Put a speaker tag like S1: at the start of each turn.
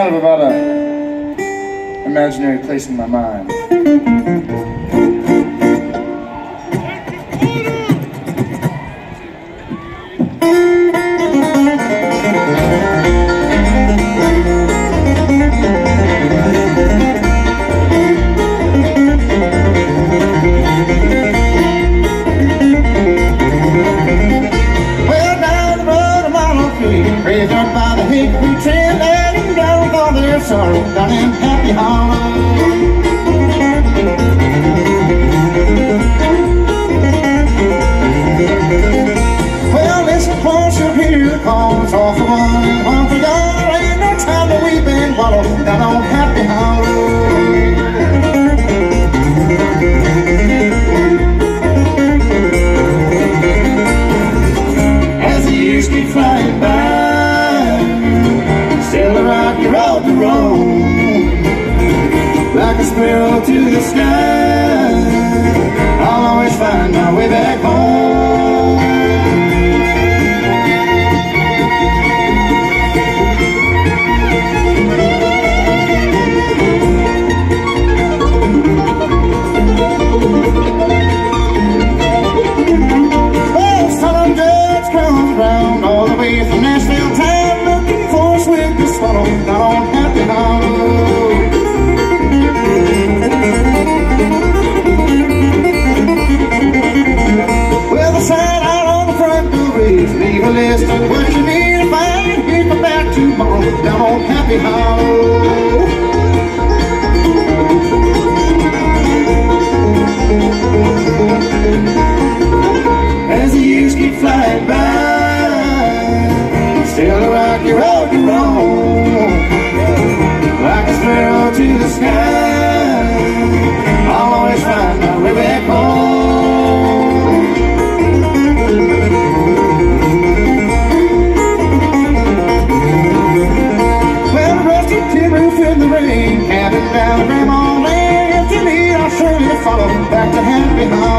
S1: kind of about an imaginary place in my mind.
S2: Raised up by the hickory tree, let him down with all their sorrow down in Happy Hollow. Well, listen close, you'll hear the calls off the one and one for y'all. Ain't no time to weep and wallow down on Happy Hollow. As the years keep flying by, road to roam, like a sparrow to the sky, I'll always find my way back home. Well, Southern Judge comes around all the way from Nashville town, looking for a swig to swallow down on Happy Hollow. Well, the sign out on the front door reads, leave a list of what you need to find. Here's my back tomorrow down on Happy Hollow. As the years keep flying by, still a rocky road to roam, like a sparrow to the sky, I'll always find my way back home. Well, a rusty tin roof in the rain, cabin down Grandma Lane. If you need, I'll surely follow back to Happy Hollow.